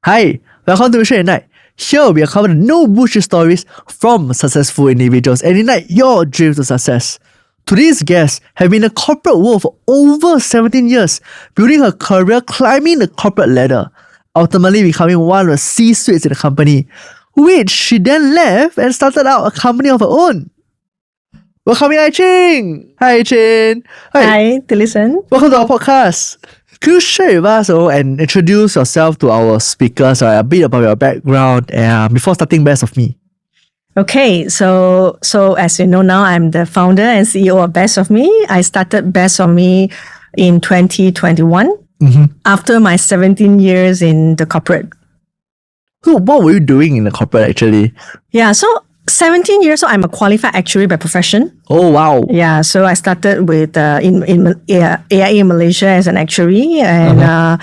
Hi, welcome to Mission at Night. Here we are covering no bullshit stories from successful individuals and ignite your dreams to success. Today's guests have been in the corporate world for over 17 years, building her career climbing the corporate ladder, ultimately becoming one of the C-suites in the company, which she then left and started out a company of her own. Welcome, Ai Chin. Hi, Ai Chin. Hi, Tilison. Welcome to our podcast. Could you share with us and introduce yourself to our speakers, a bit about your background before starting Best of Me? Okay, so as you know now, I'm the founder and CEO of Best of Me. I started Best of Me in 2021 after my 17 years in the corporate. So what were you doing in the corporate actually? Yeah, so 17 years, so I'm a qualified actuary by profession. Oh, wow. Yeah, so I started with in AIA Malaysia as an actuary, and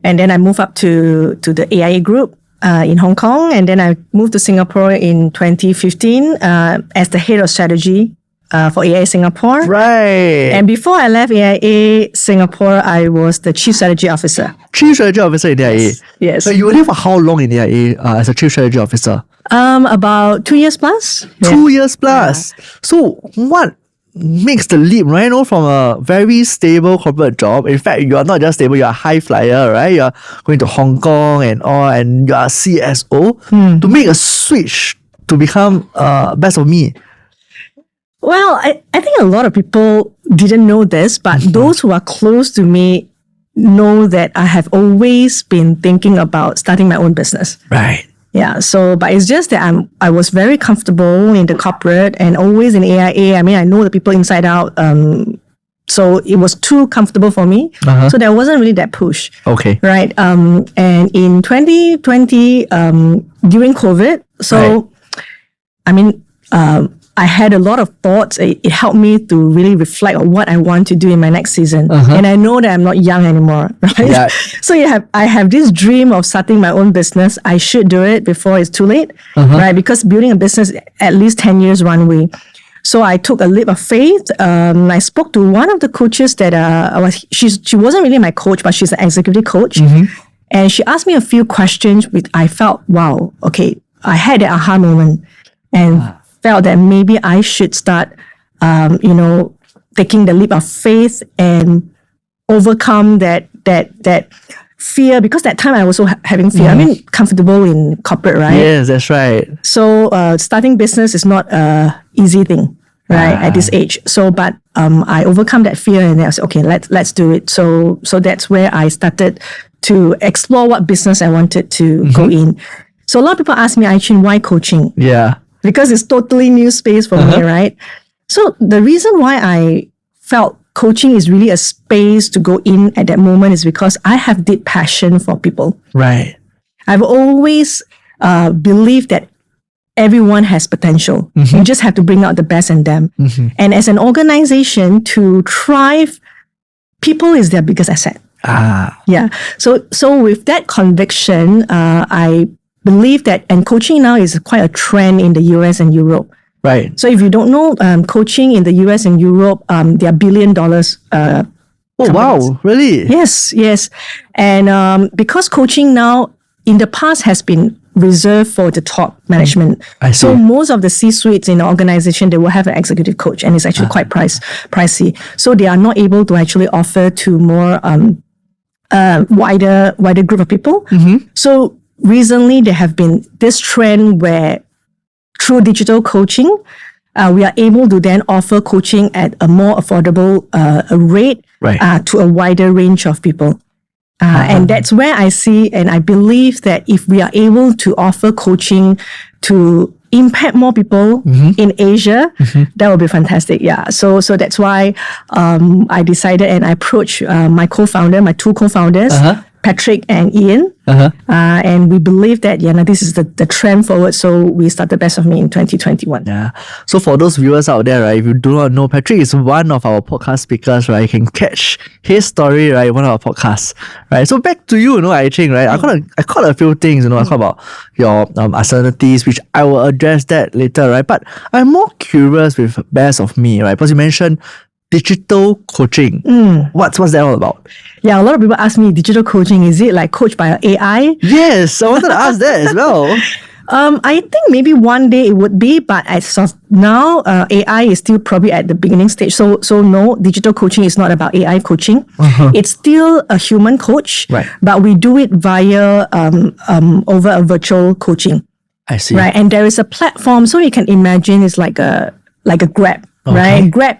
then I moved up to the AIA group in Hong Kong, and then I moved to Singapore in 2015 as the head of strategy for AIA Singapore. Right. And before I left AIA Singapore, I was the chief strategy officer. Chief strategy officer in AIA. Yes. So you were there for how long in AIA as a chief strategy officer? About 2 years plus. 2 years plus. Yeah. So what makes the leap, right? From a very stable corporate job. In fact, you are not just stable, you are a high flyer, right? You are going to Hong Kong and all, and you are a CSO to make a switch to become Best of Me. Well, I think a lot of people didn't know this, but those who are close to me know that I have always been thinking about starting my own business. Right. Yeah, but it's just that I was very comfortable in the corporate and always in AIA. I mean, I know the people inside out. So it was too comfortable for me. So there wasn't really that push. Okay. Right. And in 2020, during COVID, so I mean, I had a lot of thoughts. It helped me to really reflect on what I want to do in my next season. And I know that I'm not young anymore, right? Yeah. So I have this dream of starting my own business. I should do it before it's too late, right? Because building a business, at least 10 years runway. So I took a leap of faith. I spoke to one of the coaches that she wasn't really my coach, but she's an executive coach. And she asked me a few questions which I felt, wow, okay, I had an aha moment and felt that maybe I should start, taking the leap of faith and overcome that fear, because that time I was also having fear. I mean, comfortable in corporate, right? Yes, that's right. So starting business is not an easy thing, right? At this age. So, but I overcome that fear and I said, okay, let's do it. So that's where I started to explore what business I wanted to go in. So a lot of people ask me, Ai Chin, why coaching? Yeah. Because it's totally new space for me, right? So the reason why I felt coaching is really a space to go in at that moment is because I have deep passion for people. Right. I've always believed that everyone has potential. You just have to bring out the best in them. And as an organization, to thrive, people is their biggest asset. Yeah. So with that conviction, I believe that, and coaching now is quite a trend in the US and Europe. Right. So if you don't know, coaching in the US and Europe, they are $1 billion. Oh, wow. Really? Yes. And because coaching now, in the past, has been reserved for the top management. I see. So most of the C-suites in the organization, they will have an executive coach, and it's actually quite pricey. So they are not able to actually offer to more wider group of people. So recently, there have been this trend where through digital coaching, we are able to then offer coaching at a more affordable rate to a wider range of people. And that's where I see and I believe that if we are able to offer coaching to impact more people in Asia, that would be fantastic. Yeah. So that's why I decided and I approached my two co-founders, Patrick and Ian. And we believe that this is the trend forward. So we started Best of Me in 2021. Yeah. So for those viewers out there, right, if you do not know, Patrick is one of our podcast speakers, right? You can catch his story, right, one of our podcasts, right? So back to you, Ai Chin, right? I caught a few things, I caught about your uncertainties, which I will address that later, right? But I'm more curious with Best of Me, right? Because you mentioned digital coaching. What's that all about? Yeah, a lot of people ask me, digital coaching, is it like coached by AI? Yes, I wanted to ask that as well. I think maybe one day it would be, but as of now, AI is still probably at the beginning stage. So no, digital coaching is not about AI coaching. It's still a human coach, Right. but we do it via over a virtual coaching. I see. Right, and there is a platform, so you can imagine it's like a Grab, right? Grab,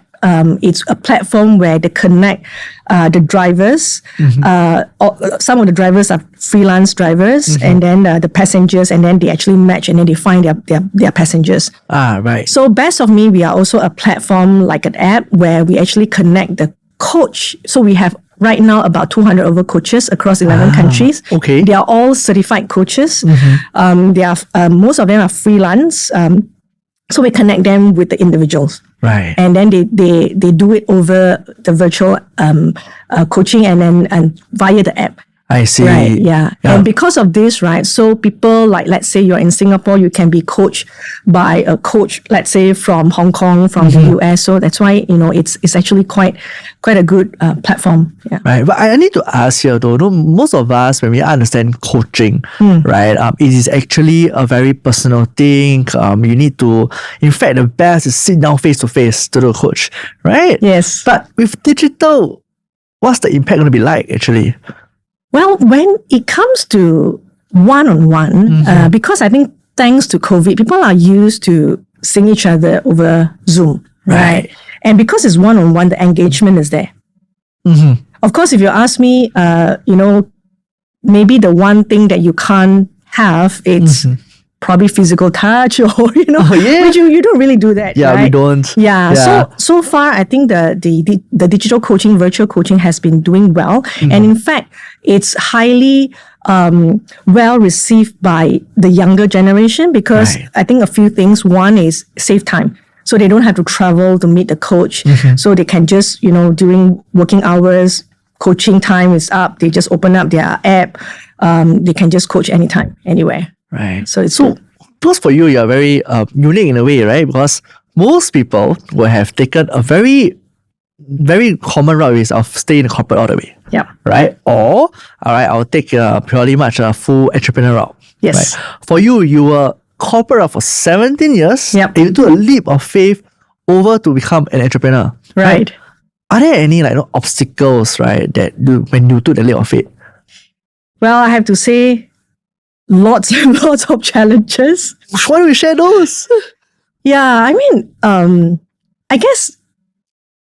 it's a platform where they connect the drivers. Some of the drivers are freelance drivers, and then the passengers, and then they actually match, and then they find their passengers. Right. So Best of Me, we are also a platform like an app where we actually connect the coach. So we have right now about 200 over coaches across 11 countries. Okay. They are all certified coaches. They are most of them are freelance. So we connect them with the individuals. Right. And then they do it over the virtual coaching and via the app. I see. Right, yeah. And because of this, right, so people like, let's say you're in Singapore, you can be coached by a coach, let's say from Hong Kong, from the US. So that's why, it's actually quite a good platform. Yeah. Right, but I need to ask here though, most of us, when we understand coaching, right, it is actually a very personal thing. You need to, in fact, the best is sit down face to face to the coach, right? Yes. But with digital, what's the impact going to be like actually? Well, when it comes to one-on-one, because I think thanks to COVID, people are used to seeing each other over Zoom, right? And because it's one-on-one, the engagement is there. Of course, if you ask me, maybe the one thing that you can't have, it's probably physical touch or, which you don't really do that, Yeah, right? we don't. Yeah. So far, I think the digital coaching, virtual coaching has been doing well. And in fact, it's highly well received by the younger generation because I think a few things. One is save time. So they don't have to travel to meet the coach. So they can just, during working hours, coaching time is up. They just open up their app. They can just coach anytime, anywhere. Right. So it's so plus for you, you're very unique in a way, right? Because most people will have taken a very, very common route is of stay in corporate all the way. Yeah. Right? Or, all right, I'll take purely much a full entrepreneur route. Yes. Right? For you were corporate for 17 years. Yep. And you took a leap of faith over to become an entrepreneur. Right. Are there any obstacles, right, that when you took the leap of faith? Well, I have to say, lots and lots of challenges. Why don't we share those? Yeah, I mean, I guess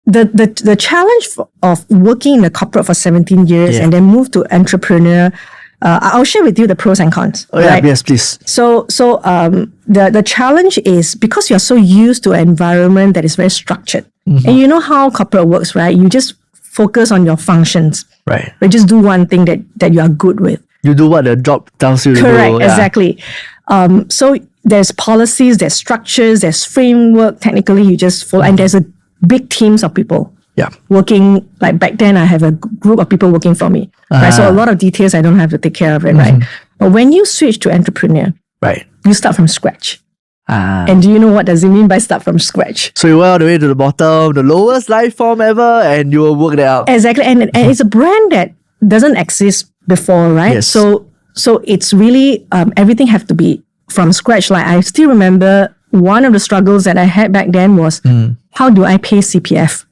the challenge of working in the corporate for 17 years and then move to entrepreneur, I'll share with you the pros and cons. Oh, yeah, yes, please. So the challenge is because you're so used to an environment that is very structured. And you know how corporate works, right? You just focus on your functions. Right. Or just do one thing that you are good with. You do what the job tells you to do. Correct, exactly. So there's policies, there's structures, there's framework. Technically, you just follow, and there's a big teams of people working. Like back then, I have a group of people working for me. Right? So a lot of details I don't have to take care of it. Right. But when you switch to entrepreneur, you start from scratch. And do you know what does it mean by start from scratch? So you went all the way to the bottom, the lowest life form ever, and you will work that out. Exactly, and it's a brand that doesn't exist before, right? Yes. So it's really everything have to be from scratch. Like I still remember one of the struggles that I had back then was how do I pay CPF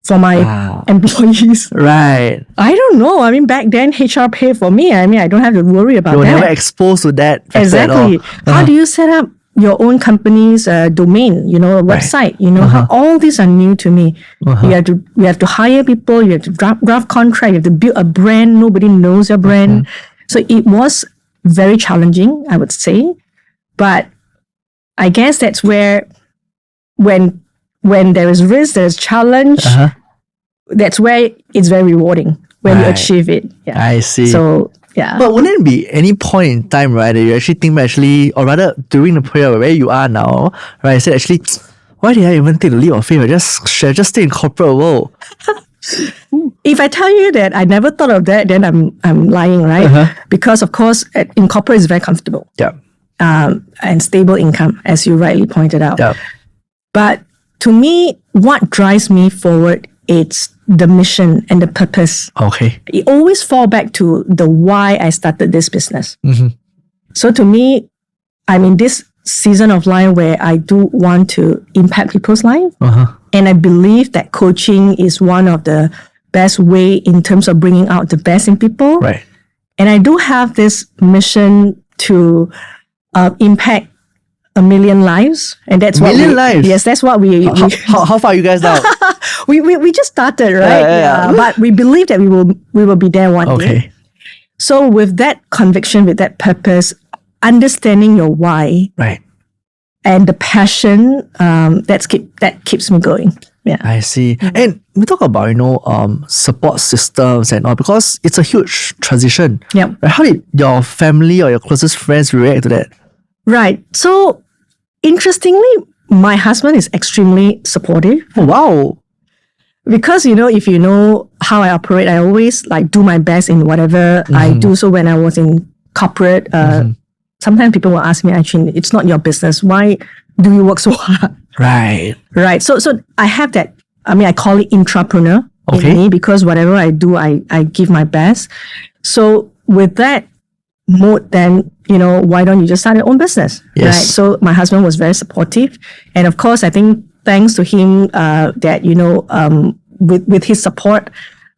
for my employees? Right. I don't know. I mean, back then HR paid for me. I mean, I don't have to worry about You were that. never exposed to that. Exactly. How do you set up your own company's domain, a website, how all these are new to me. You have to hire people, you have to draft contract, you have to build a brand, nobody knows your brand. So it was very challenging, I would say. But I guess that's where when there is risk, there's challenge, that's where it's very rewarding when you achieve it. Yeah. I see. So yeah. But wouldn't it be any point in time, right, that you actually think or rather during the period where you are now, right, said actually, why did I even take the leap of faith? I should have just stay in corporate world. If I tell you that I never thought of that, then I'm lying, right? Because of course, in corporate it's very comfortable. Yeah. And stable income, as you rightly pointed out. Yeah. But to me, what drives me forward it's the mission and the purpose. Okay. It always fall back to the why I started this business. So to me, I'm in this season of life where I do want to impact people's life. And I believe that coaching is one of the best way in terms of bringing out the best in people. Right. And I do have this mission to impact 1 million lives. And that's what lives? Yes, that's what we How far are you guys now? we just started, right? Yeah. But we believe that we will be there one day. Okay. So with that conviction, with that purpose, understanding your why, Right. and the passion, that keeps me going. Yeah. I see. And we talk about, support systems and all, because it's a huge transition. Yep. Right? How did your family or your closest friends react to that? Right. So interestingly, my husband is extremely supportive. Oh, wow. Because, if you know how I operate, I always do my best in whatever I do. So when I was in corporate, sometimes people will ask me, actually, it's not your business. Why do you work so hard? Right. Right. So I have that, I call it entrepreneur in me, because whatever I do, I give my best. So with that mode, then, why don't you just start your own business? Yes. Right. So my husband was very supportive. And of course, I think thanks to him, that, with his support,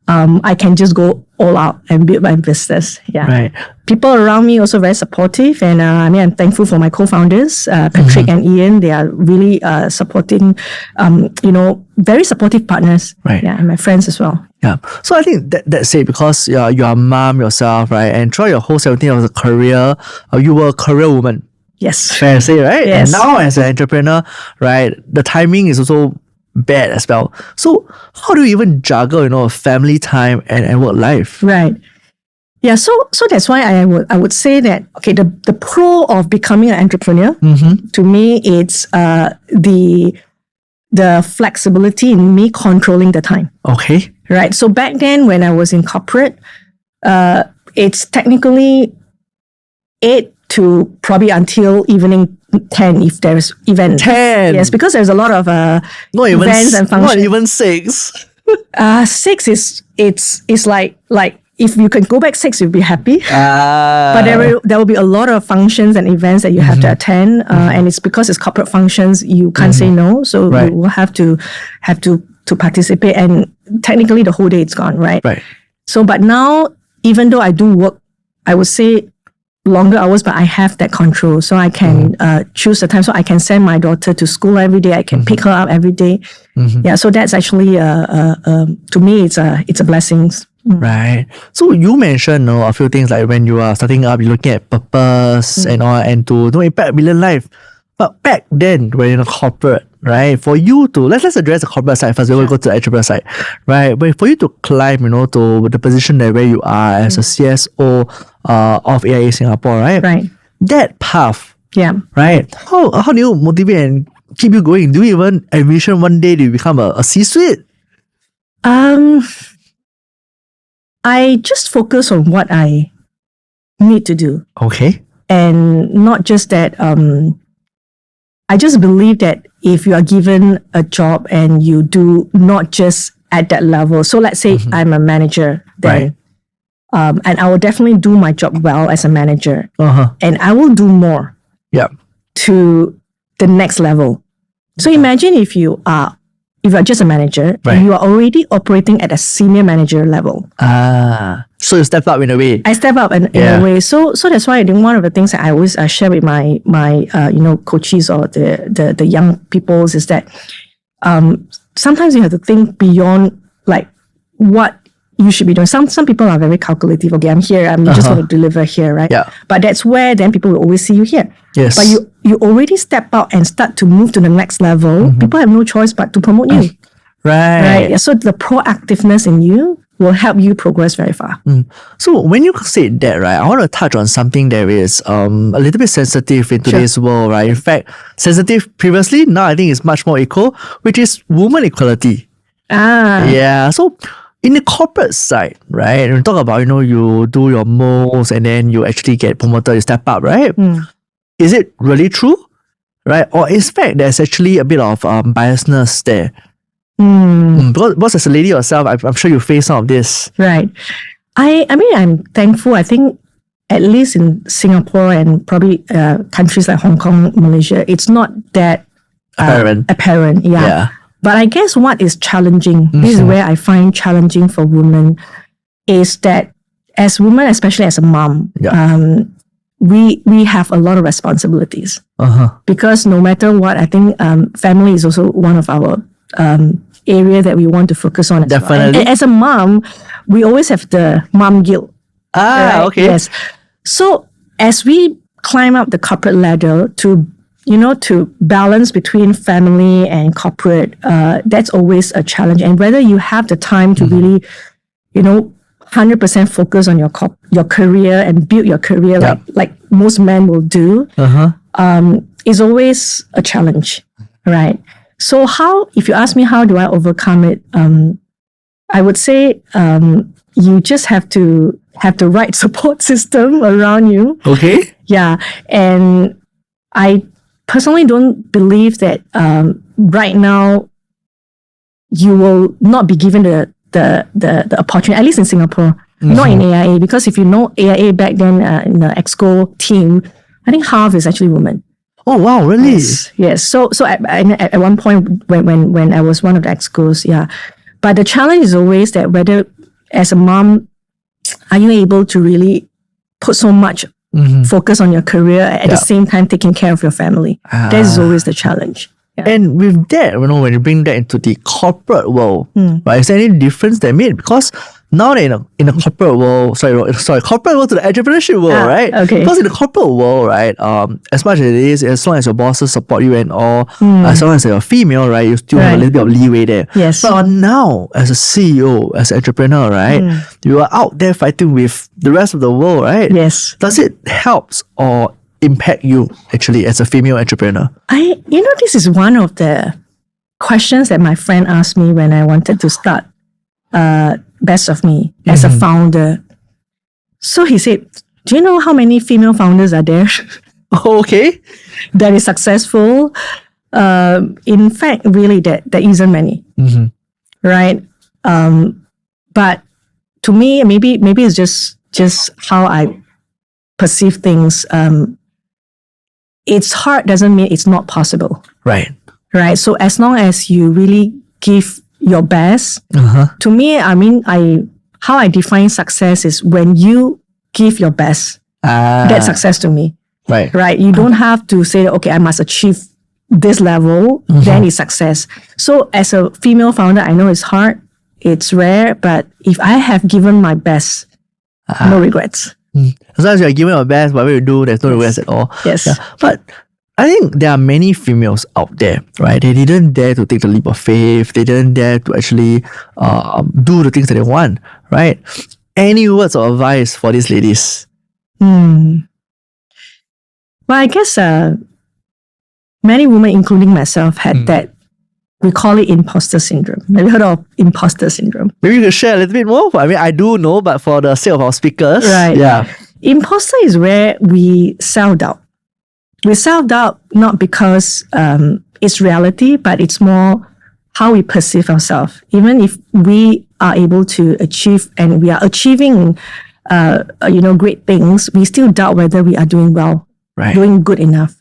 I can just go all out and build my business. Yeah. Right. People around me also very supportive, and I'm thankful for my co-founders, Patrick and Ian. They are really supporting, very supportive partners. Right. Yeah, and my friends as well. Yeah. So I think that's it, because you're a mom yourself, right? And throughout your whole 17 years of career, you were a career woman. Yes. Fair to say, right? Yes. And now as an entrepreneur, right, the timing is also bad as well. So how do you even juggle, family time and work life? Right. Yeah. So that's why I would say that, okay, the pro of becoming an entrepreneur, to me, it's the flexibility in me controlling the time. Okay. Right. So back then when I was in corporate, it's technically 8 to probably until evening 10 if there's event. 10? Yes, because there's a lot of events and functions. Not even 6. 6 is like if you can go back 6, you'll be happy. But there will be a lot of functions and events that you have to attend, and it's because it's corporate functions, you can't say no. So Right. you will have to participate, and technically the whole day it's gone, right? Right. So, but now, even though I do work, I would say longer hours, but I have that control. So I can choose the time. So I can send my daughter to school every day. I can pick her up every day. Yeah. So that's actually, to me, it's a blessing. Right. So you mentioned a few things, like when you are starting up, you're looking at purpose and all, and to impact 1 million life. But back then, when you're in a corporate, right, for you to, let's address the corporate side first, we will go to the entrepreneur side, right? But for you to climb, to the position that where you are as a CSO of AIA Singapore, right? Right. That path, Yeah. right? How do you motivate and keep you going? Do you even envision one day to become a C-suite? I just focus on what I need to do, Okay. and not just that. I just believe that if you are given a job and you do not just at that level. So let's say I'm a manager, then, and I will definitely do my job well as a manager, and I will do more Yeah. to the next level. So imagine if you are just a manager, Right. and you are already operating at a senior manager level. So you step up in a way. I step up in a way. So that's why I think one of the things that I always share with my coaches or the young people is that sometimes you have to think beyond like what you should be doing. Some people are very calculative. Okay, I'm here. I'm just going to deliver here, right? Yeah. But that's where then people will always see you here. Yes. But you already step out and start to move to the next level. People have no choice but to promote you. Right. Yeah. So the proactiveness in you will help you progress very far. So when you say that, right, I want to touch on something that is a little bit sensitive in today's world, right? In fact, sensitive previously, now I think it's much more equal, which is woman equality. Yeah. So in the corporate side, right, when you talk about, you do your most and then you actually get promoted, you step up, right? Is it really true? Right? Or in fact, there's actually a bit of biasness there. Because as a lady yourself, I'm sure you face some of this. Right. I mean, I'm thankful. I think at least in Singapore and probably countries like Hong Kong, Malaysia, it's not that apparent. Yeah. But I guess what is challenging, this is where I find challenging for women, is that as women, especially as a mom, we have a lot of responsibilities. Because no matter what, I think family is also one of our area that we want to focus on. Definitely. And as a mom, we always have the mom guilt. Okay. Yes. So as we climb up the corporate ladder to balance between family and corporate, that's always a challenge. And whether you have the time to really, 100% focus on your career and build your career like most men will do, is always a challenge, right? So if you ask me how do I overcome it, I would say you just have to have the right support system around you. Okay. Yeah. And I personally don't believe that right now you will not be given the opportunity, at least in Singapore, not in AIA, because if you know AIA back then in the EXCO team, I think half is actually women. Oh wow, really? Yes. So at one point when I was one of the EXCOs, but the challenge is always that whether as a mom, are you able to really put so much focus on your career at the same time taking care of your family? That is always the challenge. Yeah. And with that, when you bring that into the corporate world, right, is there any difference they made? Because now that in a corporate world, corporate world to the entrepreneurship world, right? Okay. Because in the corporate world, right, as much as it is, as long as your bosses support you and all, as long as you're female, right, you still have a little bit of leeway there. Yes. But now, as a CEO, as an entrepreneur, right, you are out there fighting with the rest of the world, right? Yes. Does it help or impact you actually as a female entrepreneur? This is one of the questions that my friend asked me when I wanted to start Best of Me as a founder. So he said, do you know how many female founders are there? Okay. That is successful? In fact, really, there isn't many. Right? But to me, maybe it's just how I perceive things. It's hard doesn't mean it's not possible. Right. So as long as you really give your best, to me, how I define success is when you give your best. That's success to me. Right. You don't have to say, okay, I must achieve this level, then it's success. So as a female founder, I know it's hard, it's rare, but if I have given my best, no regrets. As long as you're giving your best, whatever you do, there's no regrets at all. Yes. Yeah. But I think there are many females out there, right? They didn't dare to take the leap of faith. They didn't dare to actually do the things that they want, right? Any words of advice for these ladies? Well, I guess many women, including myself, had that. We call it imposter syndrome. Have you heard of imposter syndrome? Maybe you could share a little bit more. I mean, I do know, but for the sake of our speakers. Right. Yeah. Imposter is where we self-doubt. We self-doubt not because it's reality, but it's more how we perceive ourselves. Even if we are able to achieve and we are achieving great things, we still doubt whether we are doing well, doing good enough.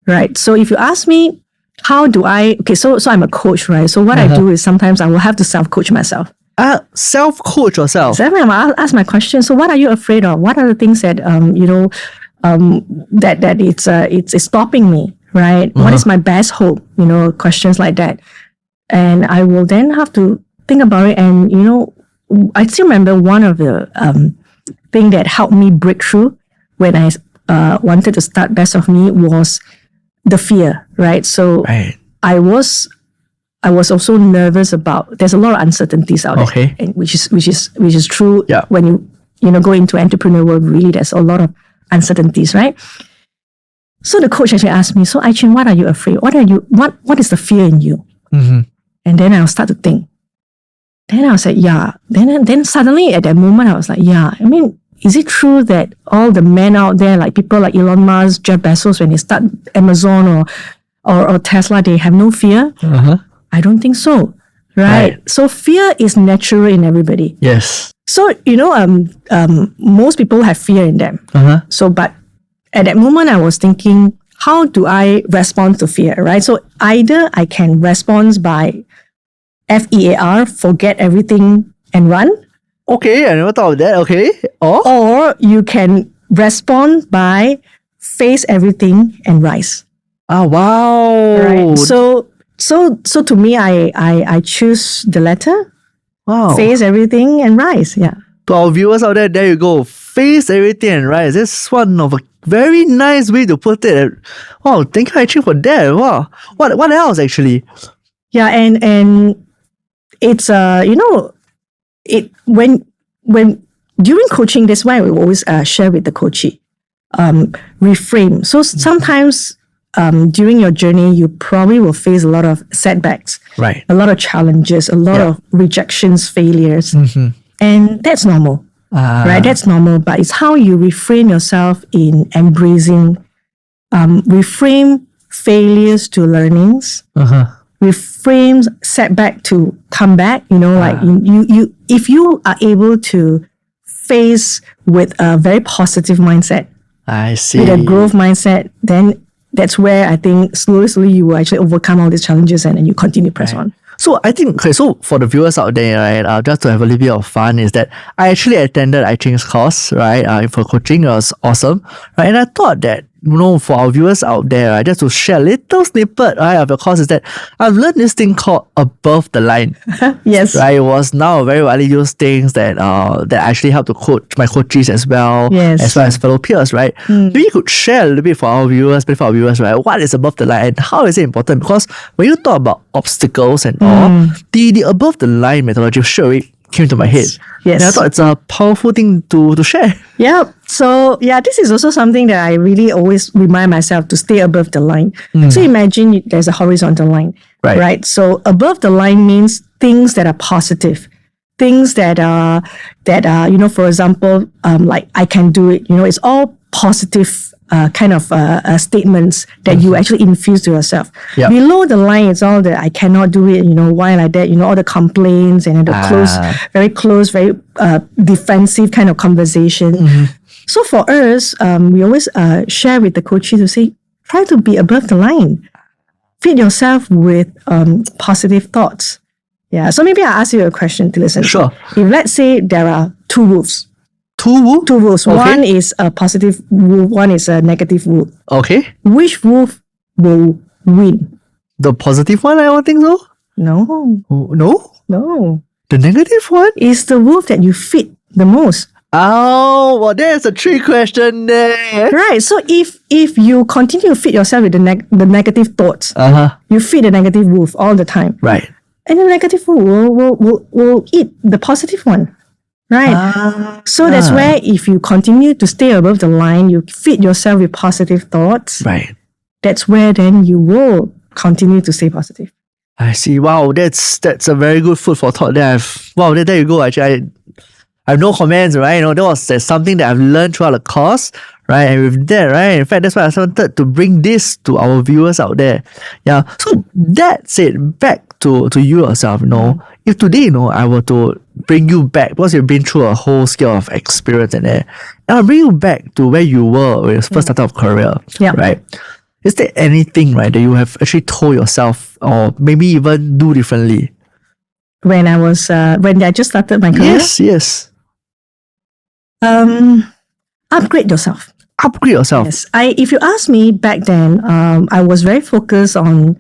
Right. So if you ask me, how do I, so I'm a coach, right? So what I do is sometimes I will have to self-coach myself. Self-coach yourself? So every time I ask my question, so what are you afraid of? What are the things that, that it's stopping me, right? What is my best hope? Questions like that. And I will then have to think about it. And, I still remember one of the thing that helped me break through when I wanted to start Best of Me was the fear, right? So I was also nervous about. There's a lot of uncertainties out there, and which is true. Yeah. When you go into entrepreneurial world, really, there's a lot of uncertainties, right? So the coach actually asked me, "So Ai Chin, what are you afraid? What is the fear in you?" And then I'll start to think. Then I was like, yeah. Then suddenly at that moment I was like, yeah. I mean, is it true that all the men out there, like people like Elon Musk, Jeff Bezos, when they start Amazon or Tesla, they have no fear? I don't think so. right? So fear is natural in everybody. Yes. So, most people have fear in them. So, but at that moment, I was thinking, how do I respond to fear, right? So either I can respond by FEAR, forget everything and run. Okay, I never thought of that. Okay. Or you can respond by face everything and rise. Ah, wow. Right. So to me, I choose the latter. Wow. Face everything and rise. Yeah. To our viewers out there you go. Face everything and rise. That's one of a very nice way to put it. Wow, thank you actually for that. Wow. What else actually? Yeah, and it's when during coaching, that's why we always share with the coachee. Reframe. So sometimes during your journey, you probably will face a lot of setbacks, right? A lot of challenges, a lot of rejections, failures, and that's normal, right? That's normal. But it's how you reframe yourself in embracing, reframe failures to learnings, reframe setback to comeback. Like you, if you are able to face with a very positive mindset, I see, with a growth mindset, then that's where I think slowly you will actually overcome all these challenges and you continue to press on. So I think, so for the viewers out there, right, just to have a little bit of fun, is that I actually attended Ai Chin's course, right, for coaching. It was awesome, right, and I thought that, for our viewers out there, right, just to share a little snippet, right, of the course is that I've learned this thing called above the line. Yes. Right, it was now a very widely used things that actually help to coach my coaches as well, as well as fellow peers, right? Maybe you could share a little bit for our viewers, right? What is above the line and how is it important? Because when you talk about obstacles and all, the above the line methodology sure came to my head. Yes. And I thought it's a powerful thing to share. Yeah. So this is also something that I really always remind myself to stay above the line. So imagine there's a horizontal line, right? So above the line means things that are positive, things that are for example, like I can do it. It's all positive kind of statements that you actually infuse to yourself. Yep. Below the line, it's all the I cannot do it. Why like that? All the complaints and the very close, very defensive kind of conversation. So for us, we always share with the coaches to say, try to be above the line. Feed yourself with positive thoughts. Yeah. So maybe I'll ask you a question to listen. Sure. If let's say there are two wolves. Two wolves? Okay. One is a positive wolf, one is a negative wolf. Okay. Which wolf will win? The positive one, I don't think so. No. No? The negative one? Is the wolf that you feed the most. Oh, well, there's a trick question there. Right. So if you continue to feed yourself with the negative thoughts, you feed the negative wolf all the time. Right. And the negative wolf will eat the positive one. Right. So that's where if you continue to stay above the line, you feed yourself with positive thoughts. Right. That's where then you will continue to stay positive. I see. Wow, that's a very good food for thought there. There you go. Actually, I have no comments, right? That's something that I've learned throughout the course, right? And with that, right? In fact, that's why I wanted to bring this to our viewers out there. Yeah. So that said, back to you yourself, if today, I were to bring you back, because you've been through a whole scale of experience and I'll bring you back to where you were when you first started off career, right? Is there anything, right, that you have actually told yourself or maybe even do differently? When I just started my career? Yes. Upgrade yourself. Upgrade yourself? Yes. If you ask me back then, I was very focused on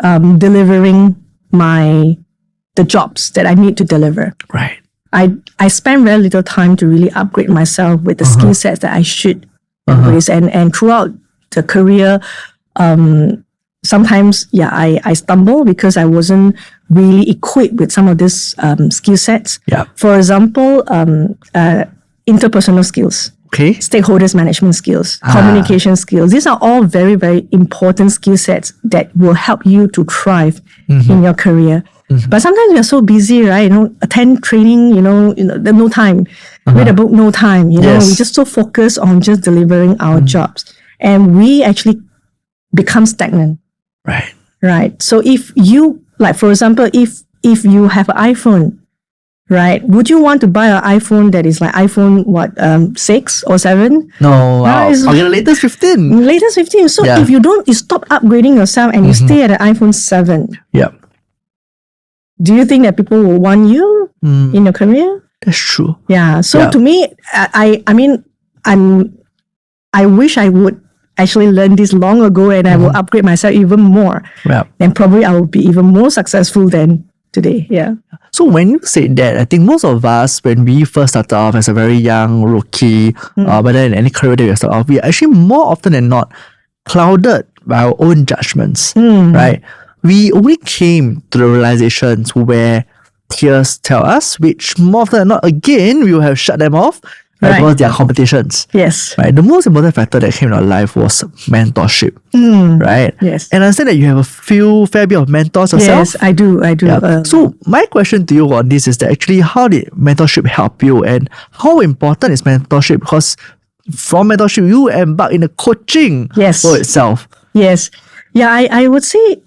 delivering the jobs that I need to deliver. Right. I spent very little time to really upgrade myself with the skill sets that I should embrace. And throughout the career, sometimes, I stumble because I wasn't really equipped with some of these skill sets. Yeah. For example, interpersonal skills. Okay. Stakeholders management skills, communication skills. These are all very, very important skill sets that will help you to thrive in your career. But sometimes we are so busy, right? Attend training, no time. Read a book, no time. We're just so focused on just delivering our jobs. And we actually become stagnant. Right. Right. So if you, like, for example, if if you have an iPhone, right? Would you want to buy an iPhone that is like iPhone 6 or 7? No, I'll get the latest 15. Latest 15. So Yeah. if you stop upgrading yourself and you stay at an iPhone 7, Yeah, do you think that people will want you in your career? that's true. Yeah. So Yeah. to me, I wish I would actually learn this long ago and I will upgrade myself even more. Yeah. Then probably I will be even more successful than today. Yeah. So when you say that, I think most of us, when we first started off as a very young rookie, but then in any career that we start off, we are actually more often than not clouded by our own judgments, right? We only came to the realizations where peers tell us, which more often than not, again, we will have shut them off, right? Right. Because they are competitions. Yes. Right. The most important factor that came in our life was mentorship. Right. Yes. And I understand that you have a fair bit of mentors yourself. Yes, I do. Yeah. So my question to you on this is that actually how did mentorship help you and how important is mentorship? Because from mentorship you embark in a coaching Yes. for itself. Yes. Yeah, I would say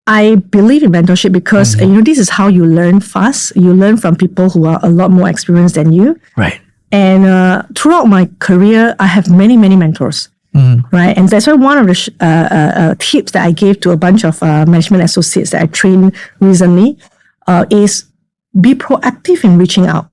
I believe in mentorship because this is how you learn fast. You learn from people who are a lot more experienced than you. Right. And throughout my career, I have many mentors. Right. And that's why one of the tips that I gave to a bunch of management associates that I trained recently is be proactive in reaching out.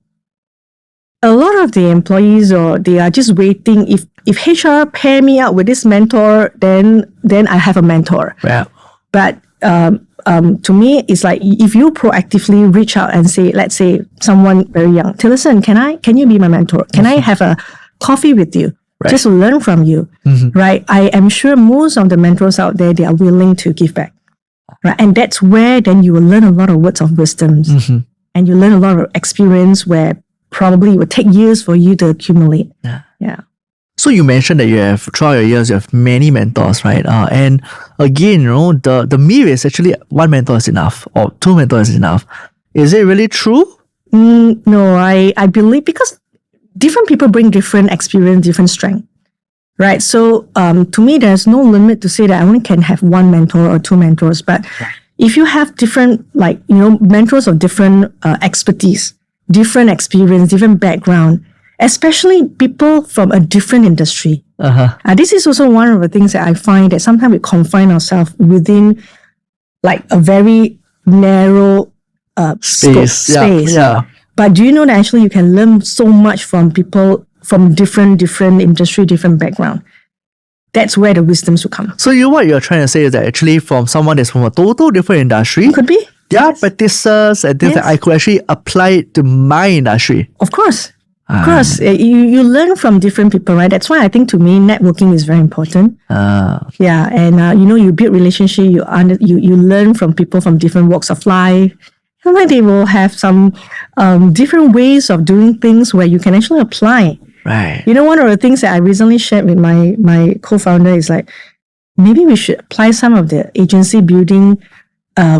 A lot of the employees they are just waiting. If HR pair me up with this mentor, then I have a mentor. Yeah. But to me, it's like if you proactively reach out and say, let's say someone very young, listen, can you be my mentor? Can I have a coffee with you? Right. Just to learn from you, right? I am sure most of the mentors out there, they are willing to give back, right? And that's where then you will learn a lot of words of wisdom and you learn a lot of experience where probably it would take years for you to accumulate. Yeah. So you mentioned that you have, throughout your years, you have many mentors, right? And again, the myth is actually one mentor is enough or two mentors is enough. Is it really true? No, I believe because different people bring different experience, different strength, right? So to me, there's no limit to say that I only can have one mentor or two mentors. But if you have different, mentors of different expertise, different experience, different background, especially people from a different industry. This is also one of the things that I find that sometimes we confine ourselves within like a very narrow space. Yeah. But do you know that actually you can learn so much from people from different industry, different background? That's where the wisdoms will come. So what you're trying to say is that actually from someone that's from a total different industry, Could be. their practices and things that I could actually apply it to my industry. Of course. Of course, you learn from different people, right? That's why I think to me, networking is very important. Yeah, and you build relationship. You learn from people from different walks of life. And like they will have some different ways of doing things where you can actually apply. Right. One of the things that I recently shared with my co-founder is like maybe we should apply some of the agency building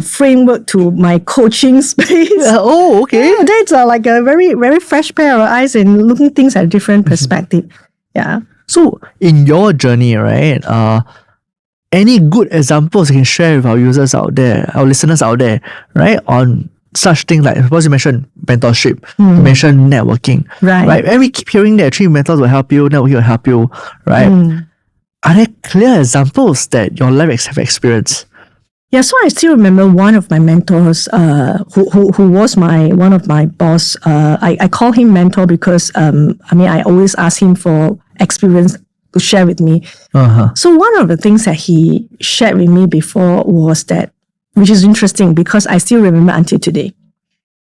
framework to my coaching space. Oh, okay. Yeah, that's like a very, very fresh pair of eyes and looking things at a different perspective. Yeah. So in your journey, right, any good examples you can share with our users out there, our listeners out there, right, on such things like, suppose you mentioned mentorship, you mentioned networking, right? And we keep hearing that actually mentors will help you, networking will help you, right? Are there clear examples that your life have experienced? Yeah, so I still remember one of my mentors, who was one of my boss. I call him mentor because I always ask him for experience to share with me. So one of the things that he shared with me before was that, which is interesting because I still remember until today.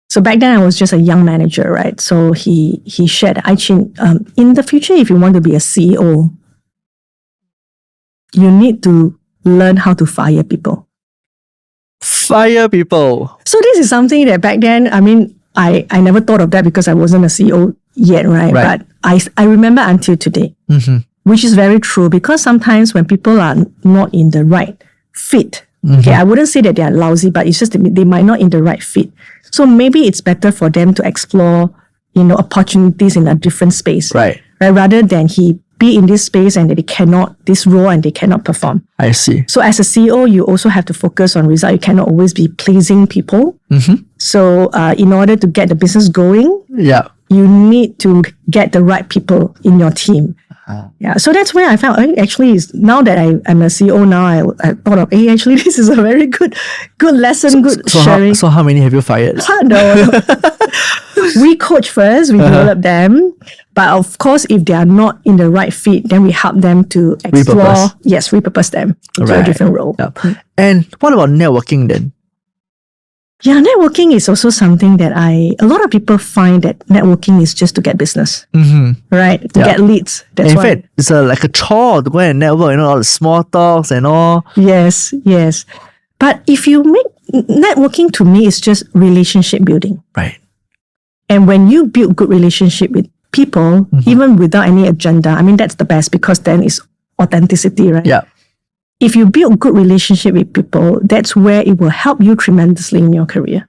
So back then I was just a young manager, right? So he shared, Ai Chin, in the future, if you want to be a CEO, you need to learn how to fire people. Fire people. So this is something that back then, I never thought of that because I wasn't a CEO yet, right? But I remember until today, which is very true because sometimes when people are not in the right fit, okay, I wouldn't say that they are lousy, but it's just that they might not in the right fit. So maybe it's better for them to explore, opportunities in a different space, Right. Rather than he be in this space and that this role and they cannot perform. I see. So as a CEO, you also have to focus on result. You cannot always be pleasing people. So in order to get the business going, Yeah. you need to get the right people in your team. Yeah, so that's where I found actually now that I'm a CEO now, I thought of actually this is a very good lesson, good sharing. So how many have you fired? No. We coach first, we develop them, but of course, if they are not in the right fit, then we help them to explore. Repurpose them into a different role. Yeah. And what about networking then? Yeah, networking is also something that a lot of people find that networking is just to get business, right? To get leads. That's in why. fact, it's like a chore to go and network, all the small talks and all. Yes. But if you make networking, to me, is just relationship building. Right. And when you build good relationship with people, even without any agenda, I mean, that's the best because then it's authenticity, right? Yeah. If you build good relationship with people, that's where it will help you tremendously in your career.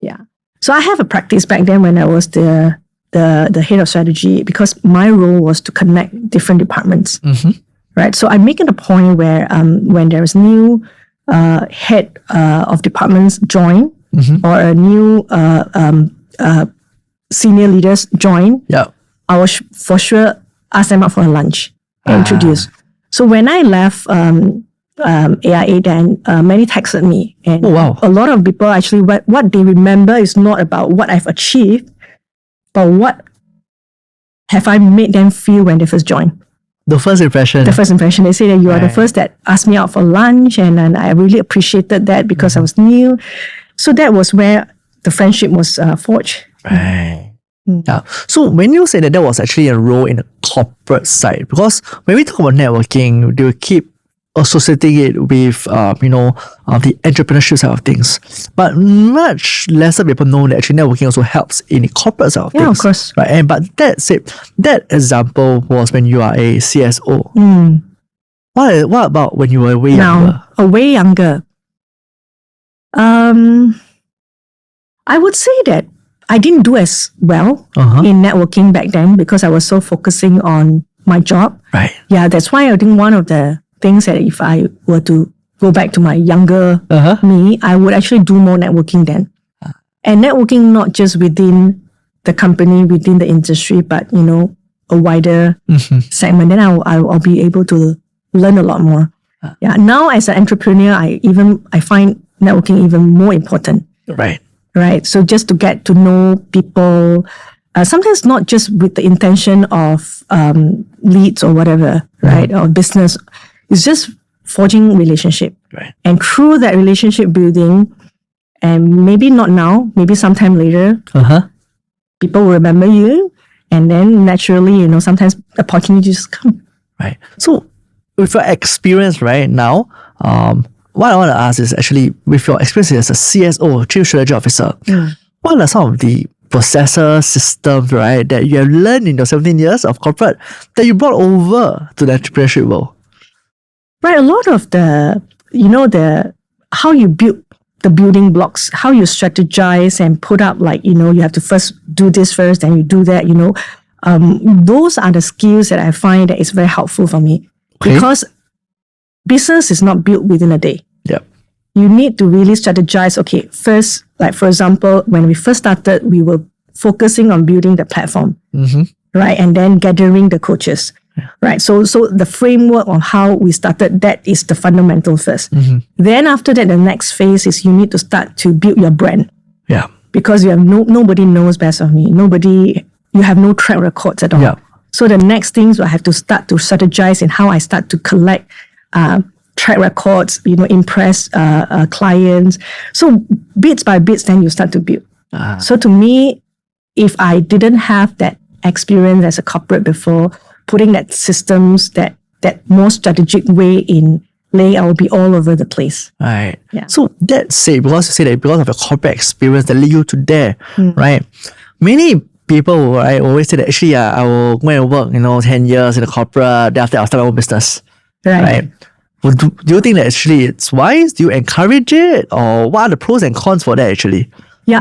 Yeah. So I have a practice back then when I was the head of strategy, because my role was to connect different departments. Right. So I make it a point where when there is new head of departments join or a new senior leaders join, I will for sure ask them out for a lunch and introduce. So when I left AIA, then many texted me, and a lot of people actually what they remember is not about what I've achieved, but what have I made them feel when they first joined. The first impression. They say that you are the first that asked me out for lunch, and I really appreciated that because I was new. So that was where the friendship was forged. Right. Yeah. So when you say that was actually a role in the corporate side, because when we talk about networking, they will keep associating it with the entrepreneurship side of things. But much lesser people know that actually networking also helps in the corporate side of things. Yeah, of course. Right. And but that said, that example was when you are a CSO. What about when you were way younger? Way younger. I would say that I didn't do as well in networking back then because I was so focusing on my job. Right. Yeah, that's why I think one of the things that if I were to go back to my younger me, I would actually do more networking then. And networking not just within the company, within the industry, but a wider segment. Then I'll be able to learn a lot more. Yeah. Now as an entrepreneur, I find networking even more important. Right. So just to get to know people, sometimes not just with the intention of leads or whatever, right, or business. It's just forging relationship. Right. And through that relationship building, and maybe not now, maybe sometime later, people will remember you. And then naturally, sometimes opportunities come. Right. So with your experience right now, what I want to ask is actually, with your experience as a CSO, Chief Strategy Officer, what are some of the processes, systems, right, that you have learned in your 17 years of corporate that you brought over to the entrepreneurship world? Right, a lot of how you build the building blocks, how you strategize and put up you have to first do this first, then you do that, those are the skills that I find that is very helpful for me. Because business is not built within a day. Yep. You need to really strategize. Okay, first, for example, when we first started, we were focusing on building the platform, right? And then gathering the coaches, right? So the framework on how we started, that is the fundamental first. Then after that, the next phase is you need to start to build your brand. Yeah. Because you have nobody knows best of me. You have no track records at all. Yeah. So the next things I have to start to strategize in how I start to collect track records, impress clients. So bits by bits, then you start to build. So to me, if I didn't have that experience as a corporate before, putting that systems, that more strategic way in play, I will be all over the place. Right. Yeah. So because you say that because of your corporate experience that lead you to there, right? Many people, right, always say that actually, I will go and work, 10 years in the corporate, then after I'll start my own business. Right. Well, do you think that actually it's wise? Do you encourage it? Or what are the pros and cons for that actually? Yeah,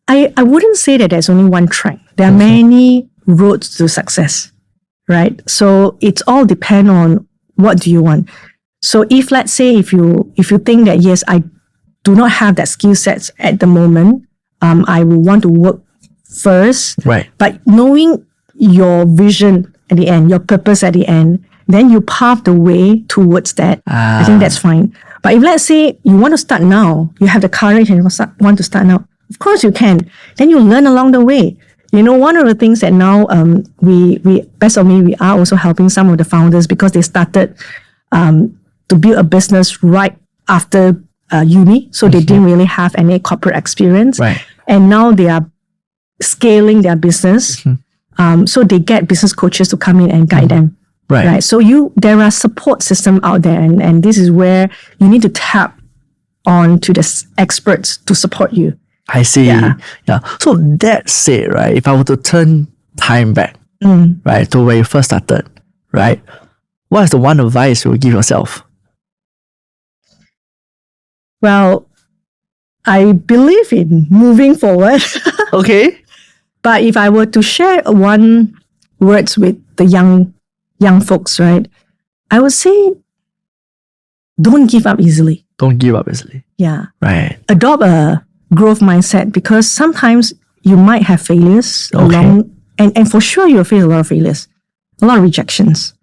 I wouldn't say that there's only one track. There are many roads to success. right? So it's all depend on what do you want. So if let's say if you think that yes, I do not have that skill sets at the moment, I will want to work first. Right. But knowing your vision at the end, your purpose at the end, then you pave the way towards that. I think that's fine. But if let's say you want to start now, you have the courage and want to start now, of course you can. Then you learn along the way. You know, one of the things that now we Best of Me, we are also helping some of the founders because they started to build a business right after uni. So they didn't really have any corporate experience. Right. And now they are scaling their business. So they get business coaches to come in and guide them. Right. So there are support systems out there, and this is where you need to tap on to the experts to support you. I see. Yeah. So that said, right, if I were to turn time back, right, to where you first started, right, what is the one advice you would give yourself? Well, I believe in moving forward. Okay. But if I were to share one words with the young folks, right, I would say don't give up easily. Don't give up easily. Yeah. Right. Adopt a growth mindset because sometimes you might have failures along, and for sure you'll face a lot of failures, a lot of rejections,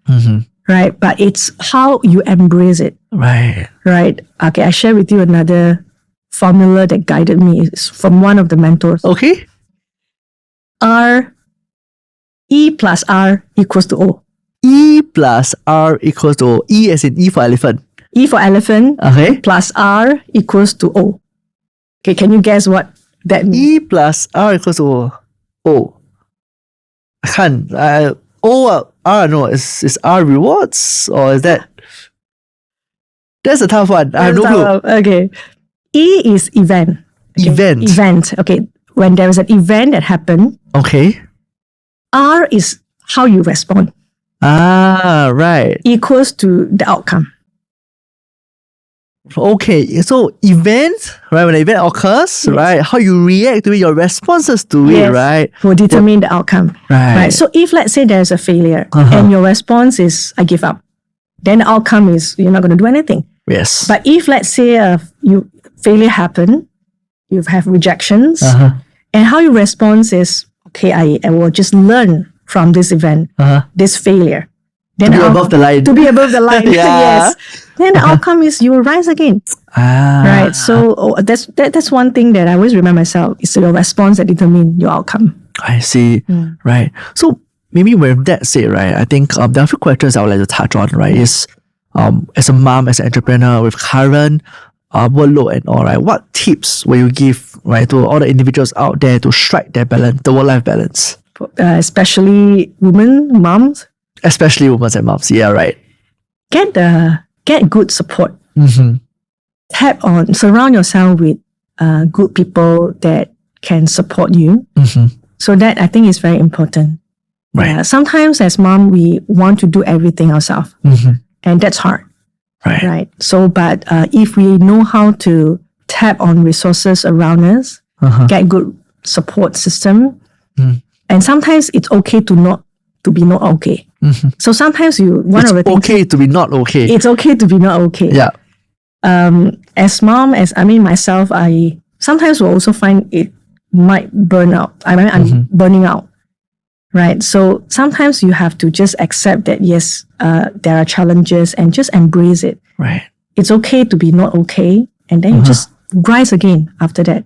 right? But it's how you embrace it. Right. Right. Okay, I share with you another formula that guided me. It's from one of the mentors. Okay. E plus R equals to O. E plus R equals to O. E as in E for elephant. E for elephant. Okay. Plus R equals to O. Okay, can you guess what that means? E plus R equals to O. I can't. R, no, is R rewards or is that? That's a tough one. I have no clue. Okay. E is event. Okay. Event. Okay. When there is an event that happened. Okay. R is how you respond. Right. Equals to the outcome. Okay, so event, right? When an event occurs, right? How you react to it, your responses to it, right? Will determine the outcome. Right. So if let's say there's a failure and your response is I give up, then the outcome is you're not going to do anything. Yes. But if let's say failure happen, you have rejections, and how you respond is okay, I will just learn from this event, this failure. Then to be above the line. To be above the line. Yeah. Yes. Then the outcome is you will rise again. Right. So that's one thing that I always remind myself is your response that determines your outcome. I see. Right. So maybe with that said, right, I think there are a few questions I would like to touch on, right? Is as a mom, as an entrepreneur with current workload and all, right, what tips will you give, right, to all the individuals out there to strike their balance, the work-life balance? Especially women, moms. Especially women and moms, yeah, right. Get good support. Surround yourself with good people that can support you. So that I think is very important. Right. Sometimes as mom, we want to do everything ourselves, and that's hard. Right. So, but if we know how to tap on resources around us, get good support system, and sometimes it's okay to be not okay. So sometimes it's okay to be not okay. It's okay to be not okay. Yeah. As mom, myself, I sometimes will also find it might burn out. I'm burning out. Right. So sometimes you have to just accept that yes, there are challenges and just embrace it. Right. It's okay to be not okay, and then you just rise again after that.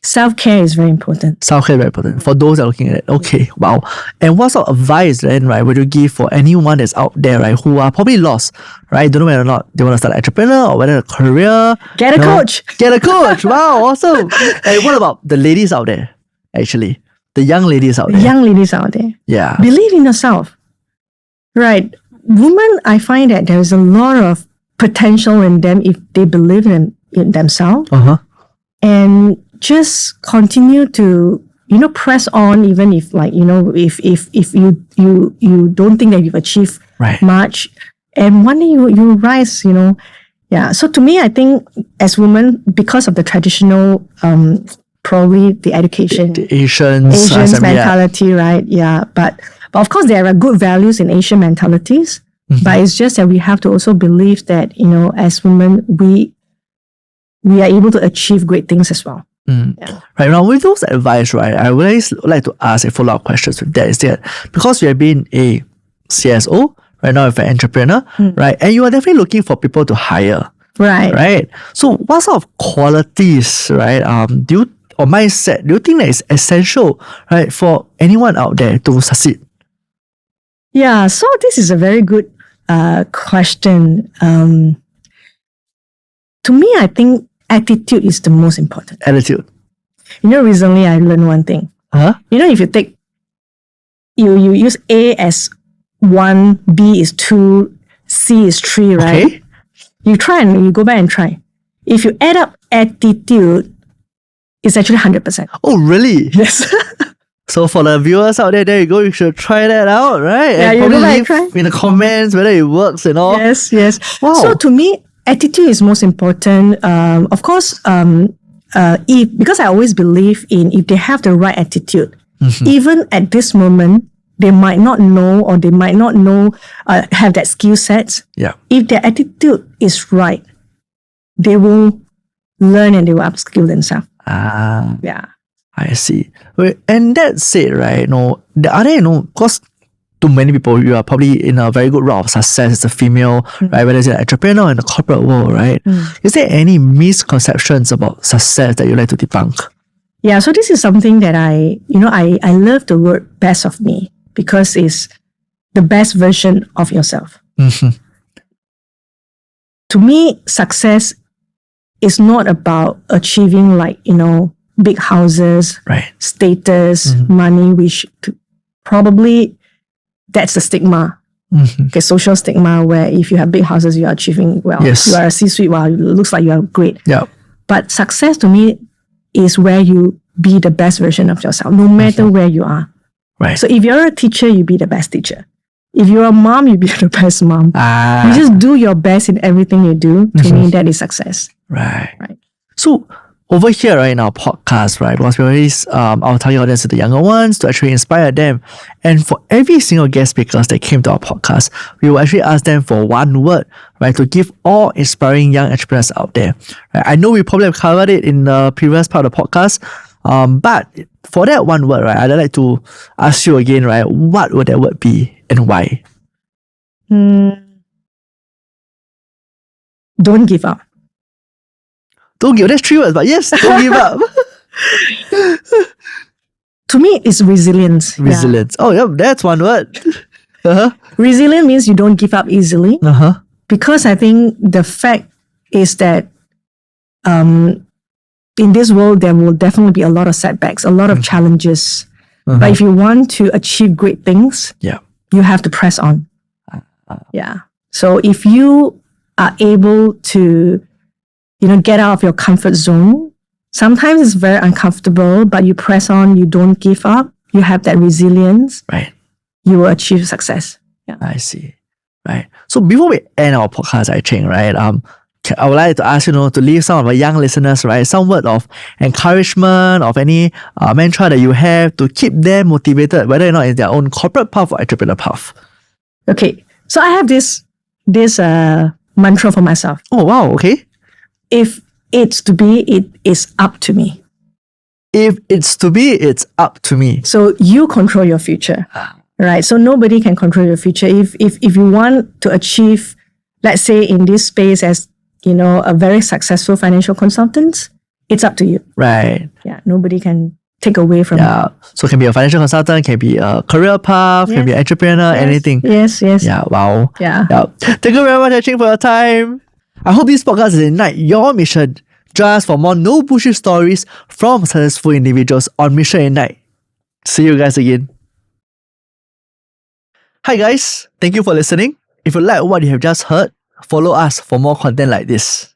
Self-care is very important. Self-care is very important for those that are looking at it. Okay, wow. And what sort of advice then, right, would you give for anyone that's out there, right, who are probably lost, right? Don't know whether or not they want to start an entrepreneur or whether a career. Get a coach. Get a coach. Wow, awesome. And what about the ladies out there, actually? The young ladies out there. Young ladies out there. Yeah. Believe in yourself. Right. Women, I find that there's a lot of potential in them if they believe in themselves. And just continue to, press on even if if you don't think that you've achieved much. And one day you rise, Yeah. So to me, I think as women, because of the traditional probably the education, the Asians mentality, right? Yeah, but But of course, there are good values in Asian mentalities. But it's just that we have to also believe that, as women, we are able to achieve great things as well. Yeah. Right now, with those advice, right, I would always like to ask a follow-up questions with that. Is that because you have been a CSO, right now you're an entrepreneur, right, and you are definitely looking for people to hire, right? So, what sort of qualities, right, or mindset do you think that is essential, right, for anyone out there to succeed? Yeah, so this is a very good question. To me, I think attitude is the most important. Attitude. Recently I learned one thing. If you take, you use A as 1, B is 2, C is 3, right? Okay. You try and you go back and try. If you add up attitude, it's actually 100%. Oh, really? Yes. So for the viewers out there you go, you should try that out, right? Yeah, and you probably go back leave and try. in the comments whether it works and all. Yes. Wow. So to me, attitude is most important. Of course, because I always believe in if they have the right attitude, even at this moment, they might not know or they might not know, have that skill set. Yeah. If their attitude is right, they will learn and they will upskill themselves. Yeah. I see. And that said, right, the other, because to many people, you are probably in a very good route of success as a female, right? Whether it's an entrepreneur or in the corporate world, right? Is there any misconceptions about success that you like to debunk? Yeah, so this is something that I love the word best of me because it's the best version of yourself. To me, success is not about achieving big houses, right, status, money, which probably that's the stigma. Okay, social stigma where if you have big houses, you are achieving well. Yes. You are a C-suite, well, it looks like you are great. Yeah. But success to me is where you be the best version of yourself, no matter where you are. Right. So if you're a teacher, you be the best teacher. If you're a mom, you be the best mom. You just do your best in everything you do. To me, that is success. Right. Right. So over here, right, in our podcast, right, because we always, our target audience are the younger ones to actually inspire them. And for every single guest speakers that came to our podcast, we will actually ask them for one word, right, to give all inspiring young entrepreneurs out there. Right? I know we probably have covered it in the previous part of the podcast, but for that one word, right, I'd like to ask you again, right, what would that word be and why? Don't give up. Don't give up. That's 3 words, but yes, don't give up. To me, it's resilience. Resilience. Oh, yeah, that's one word. Resilient means you don't give up easily. Because I think the fact is that in this world, there will definitely be a lot of setbacks, a lot of challenges. But if you want to achieve great things, you have to press on. So if you are able to get out of your comfort zone. Sometimes it's very uncomfortable, but you press on, you don't give up, you have that resilience. Right. You will achieve success. Yeah. I see. Right. So before we end our podcast, I think, right, I would like to ask, to leave some of our young listeners, right, some word of encouragement, of any mantra that you have to keep them motivated, whether or not it's their own corporate path or entrepreneur path. Okay. So I have this mantra for myself. Oh, wow. Okay. If it's to be, it is up to me. If it's to be, it's up to me. So you control your future, right? So nobody can control your future. If you want to achieve, let's say in this space as, a very successful financial consultant, it's up to you. Right. Yeah. Nobody can take away from you. So it can be a financial consultant, can be a career path, can be an entrepreneur, anything. Yes. Yeah. Wow. Yeah. Thank you very much, I Chin, for your time. I hope this podcast will ignite your mission. Join us for more no bullshit stories from successful individuals on Mission Ignite. See you guys again. Hi guys, thank you for listening. If you like what you have just heard, follow us for more content like this.